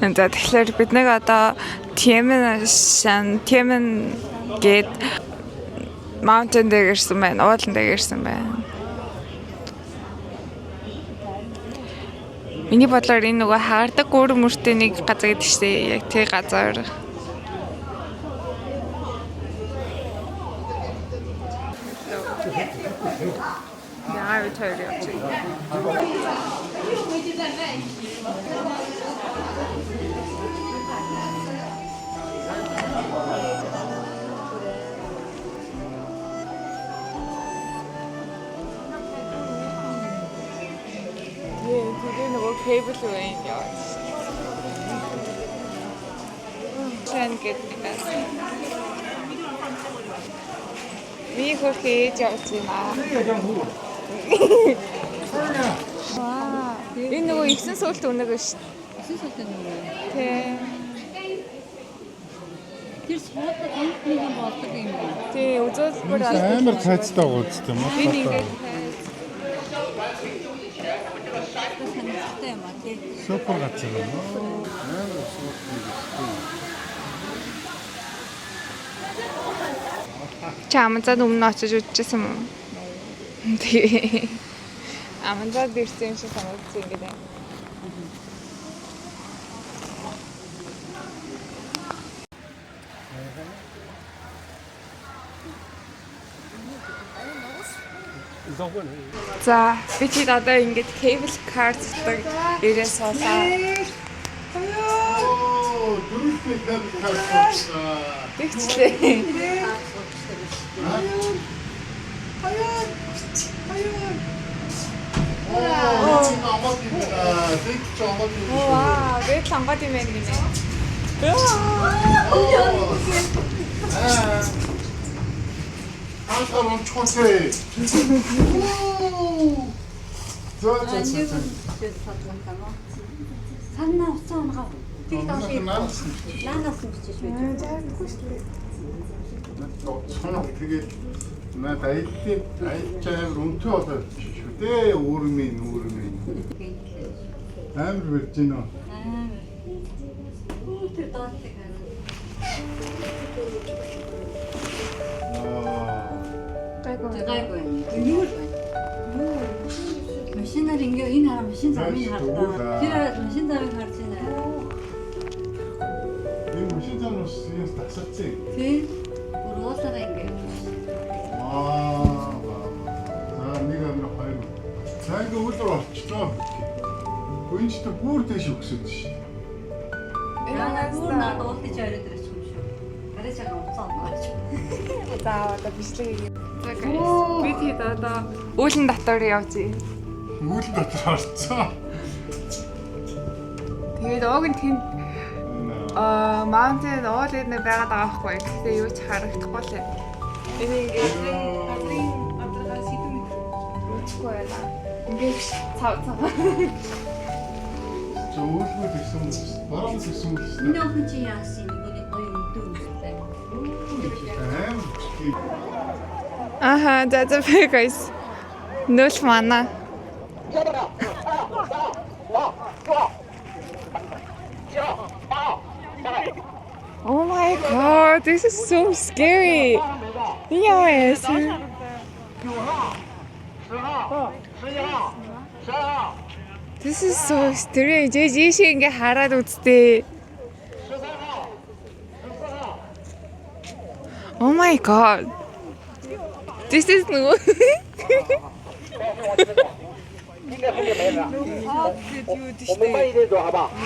За тэгэхээр бид нэг одоо Тимен гээд mountain дээр ирсэн байна. Уулан дээр ирсэн байна. Миний бодлоор энэ нөгөө хаардаг гүр мөртэй нэг газар гэдэг чинь яг тэр газар. Яа өчигдөр явчих. Тэгээ нөгөө cable үе яваад. Хэн гэдэг нь. Би хөрхий явж байна. Ваа. Энэ нөгөө 9 сүүлт өнөг шүү. 9 сүүлт өнөг. Тэ. Тэр суулт нэг болдог юм байна. Тэ, үзүүлбэр амар цаацтай гоцтой юм уу? Би ингээд супер гацсан юм уу? Амар супер. Чамцад өмнө очиж үзчихсэн юм уу? Тэгээ. Амандад ирсэн юм шиг санагдсан ингээд байна. За, би чи одоо ингээд cable car зэтэг ирээ суулаа. Тэгчлээ. Вау, 왜 장바디 맥이네. 한사람 초세. Санаа уцаангаа тийг таашаа наанаас нь бичиж байж. соног тэгээд над аялчаар өнтөө болоод шүү дээ. Өөрмийн амар барьж гинөө. Тэр доотлыг гайгүй. Юу вэ? Машинаар ингээ энэ хараа машин замыг хардаа. Тэр машин замыг харж байна. Энэ машин замаас яас тасалцээ. Тий. Уруулаараа ингээ. За нэг амир хоёр. За ингээ үлдэр болчихлоо. Гүнжтэй бүр дэш өгсөд шээ. Яна бүр над уултж ороод ирэх юм шүү. Гараж байгаа уцаа онооч. За одоо бичлэг. За guys, бид хэд одоо үүлэн дотор явъя. Үүлэн дотор орцсон. Тэгээд ог нь тэнд mountain all энэ байгаад байгаа байхгүй. Гэхдээ юу ч харагдахгүй лээ. Энэ ингээд газрын амтрагаас идэв үчгүй байлаа. Ингээд цав. Зөвлөмж гэсэн баруун гэсэн үг шүү. Энэ охин чи яасан нэг гоё өдөө үстэй. Аха, that's a guys. Нөл мана. Oh my god, this is so scary. Yes. This is so strange. Жишээ ингээ хараад үзтээ. Oh my god. This is no.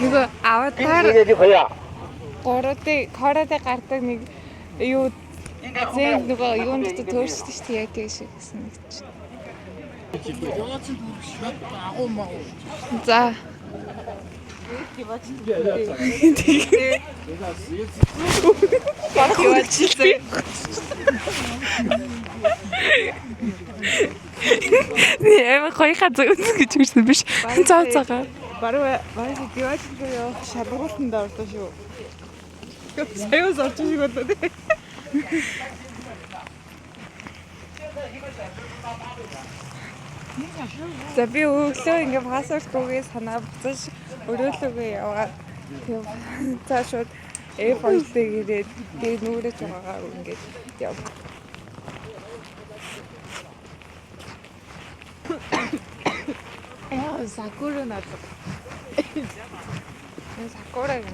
Нөгөө аватар гороотэй гардаг нэг юу зэн нөгөө юунд төөрчдөг шүү дээ яг тийм шиг гэсэн нэг чинь. За. Эм гоё хазаг гэж хэлсэн биш. Цаа цаага. Баруун диваачлаа явах шалгуултанд ордоо шүү. Саяос орчих шиг болоо тий. За би өглөө ингээ пассвортгүйгээ санаа буцаж өрөөлөгөө яваад тийм цаашууд F2-тэй ирээд тэгээ нүрэж байгаагаа ингээд яв. Яа, сакура надад. Сакура юм.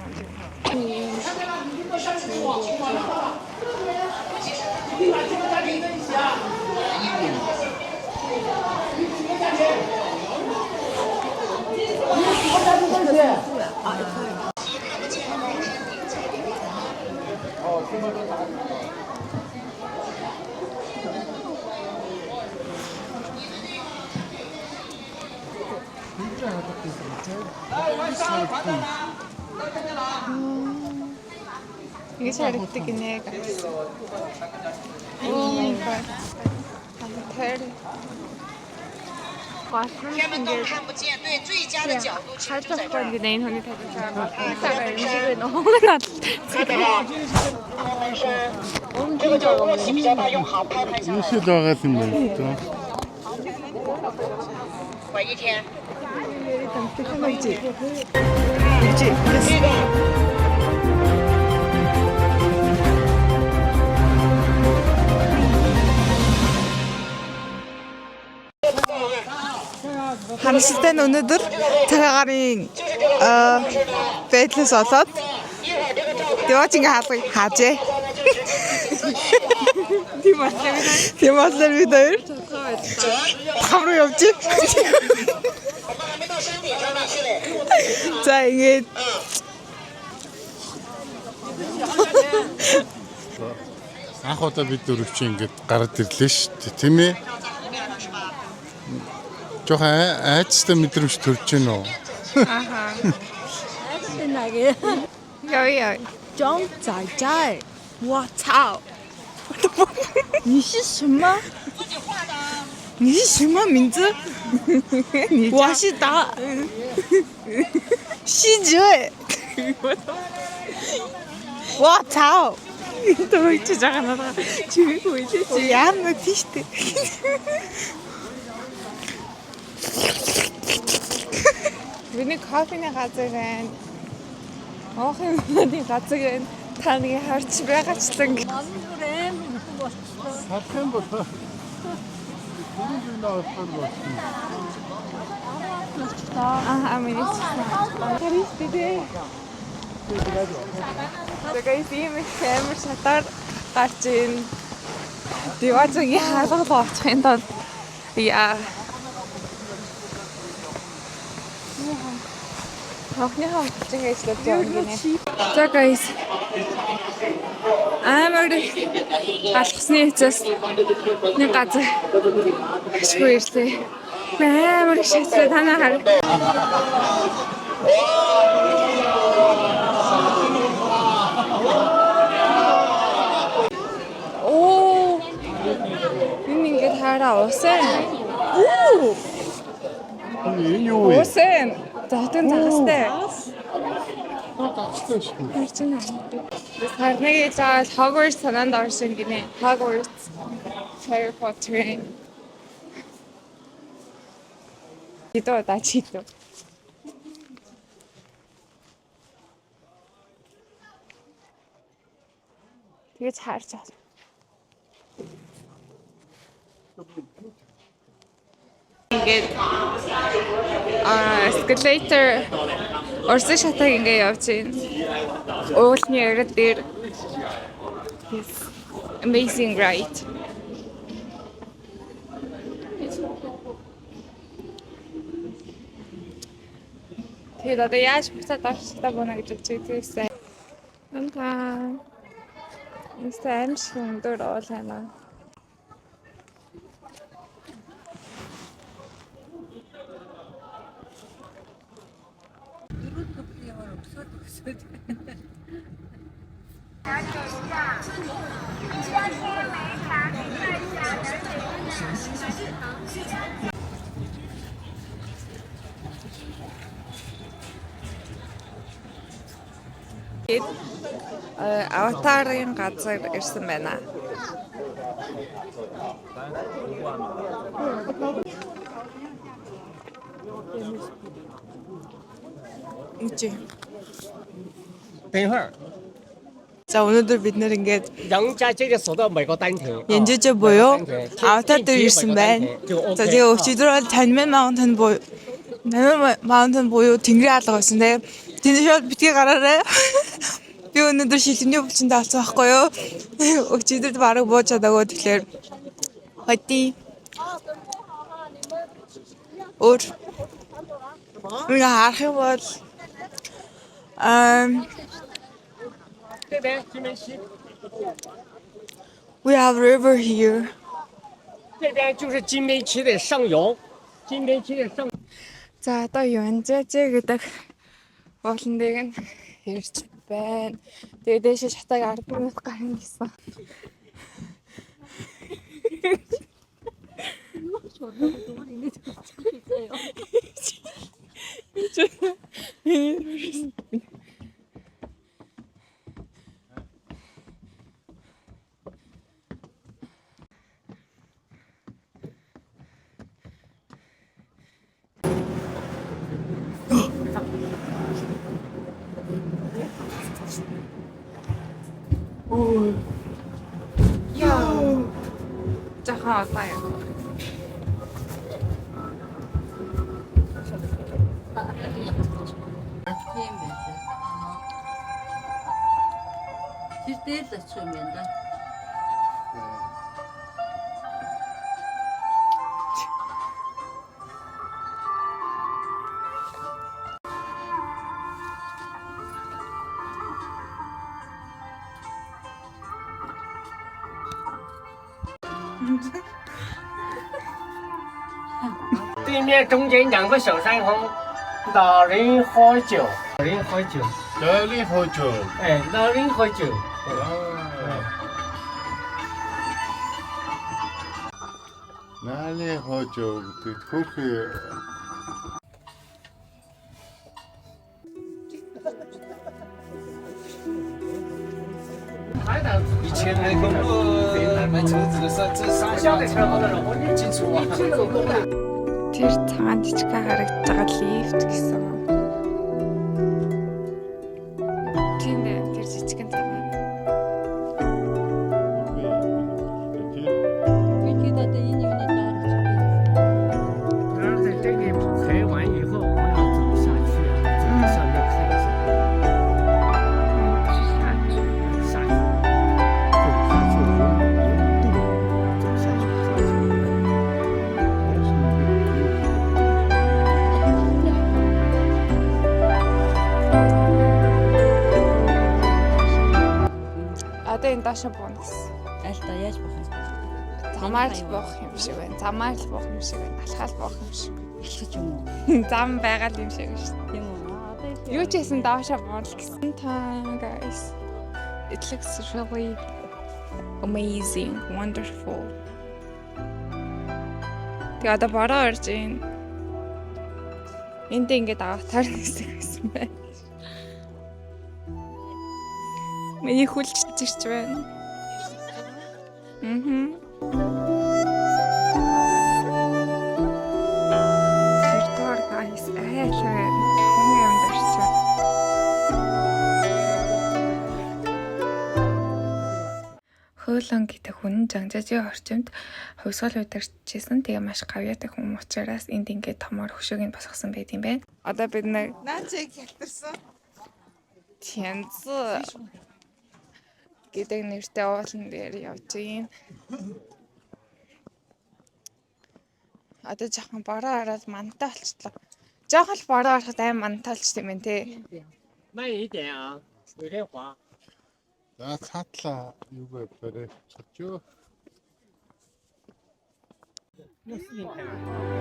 이게 잘 익히네. 오, 살짝 건데 내인 혼이 되게 잘 이따가 음식을 너무 나 有些大概是没的。玩一天。 Хамшилтай нь өнөөдөр цагаагаарын байдлаас болоод Дэваач ингээ хаалгыг хаажээ. Тийм болохоор бид хоёр хам руу явж. За ингээд Анх удаа бид дөрөв чи ингээд гараад ирлээ шүү дээ, тийм ээ? Жохоо айцтай мэдрэмж төрж гэнэ үү? Аха. 신나게. 여기요. 张仔仔，我操！你是什么？你是什么名字？我是达西哲。我操또 주장하다가 죽이고 있지. 야무 티스트. Миний кофений газар байна. Охины газар байна. Та нэг харж байгаачлан 남들의 먹고 맛있어. Сатхэнбото. Бүгд наасан болсон. миний харистэй. Тэгээ ийм хэмэр шатаар гарч ийн. Дэваагийн хаалга очихын тулд яа. Хохны хамтлагч ажиллаж байгаа гинэ. За guys. Амар алхсны хэцээс нэг газар ашгүй ирлээ. Амар шатсан танаа хар. Оо. Энэ ингээд хараа усан. Оо. Энэ юу вэ? Усан. Зотын загастай. Гацтай шүү. Харчин аа. Харныг заавал Hogwarts санаанд орсон гинэ. Hogwarts Harry Potter. Ito тачито. Тэгээ харж байгаа. Ингээд escalator орсон шатаг ингээд явж байна. Уулны ярд дээр amazing ride. Тэгээд одоо яаж буцаад авчихтаа бона гэж үзчихсэн. Амтаа. Инста амш өндөр оол байна. Аватарын газар ирсэн байна. 그치? 等一会儿， 자 오늘도 бид нэр ингээд 杨家接着走到美国丹田。 연주자 보여? 아웃타도 있으면 자 제가 өчигдөр таньмын маунтин 보여 таньмын маунтин 보여 тэнгэрийн хаалга байсан те тэнд шууд битгий гараарай би өнөөдөр шилжмний булчинд авсан байхгүй юу өчигдөр бараг бууж чадаагүй тэгэхээр хойти өөр ингээ харах юм бол 这边金门西， we have river here 这边就是金梅区的上游，金梅区的上。 За одоо Юанжажэ гэдэг ууландыг нь ирж байна. Тэгээ дээшээ шатаг 10 минут гарна гэсэн. Жахан одоо яа. Тийм байх. Тэр дээр л очих юм байна да. 对面中间2个小山峰，老人喝酒，老人喝酒， Дайли хожоо. 哎，老人喝酒。 Наали хожоо гэдэг хөөхий以前那个买车子的时候，这上校的车好多人，我念清楚啊。 Тэр цагаан жижигхэн харагдаж байгаа лифт гэсэн. Тийм дээ тэр жижигхэн цагаан. 然后在这里拍完以后，我们要走下去，走下面看一下，下去，走下去，走下去，走下去。 Одоо энэ даашаа буuna гэсэн. Аль та яаж болох юм? Замаар л буух юм шиг байна. Замаар л буух юм шиг байна. Алхаал буух юм шиг. Алхаж юм уу? Зам байгаа юм шиг шүү дээ. Тийм үү? Одоо Юу ч гэсэн даашаа буuna л гэсэн. Guys. It looks really amazing, wonderful. Тэгээ одоо бороо орж ийн. Энд ингээд аватар гэсэн байсан байна. Миний хүлж чирч байна. Тэрдор guys айлаа хүн юм дэрсэн. Хөөлөн гэдэг хүн Жанжажийн орчимд хувьсгал удирчижсэн. Тэгээ маш гавьяатай хүн учраас энд ингээд томор хөшөөг нь босгосон байт юм байна. Одоо бид нэг 나한테 객들서 天字 гэдэг нэртэй уулан дээр явж гин. Одоо жоохон бороо хараад мантай болчихлоо. Жоохон л бороо харахад аим мантай болчихсон юм те. 慢一点啊，有点滑。 За цаатлаа юугаа барай. Цочоо. 那视频开。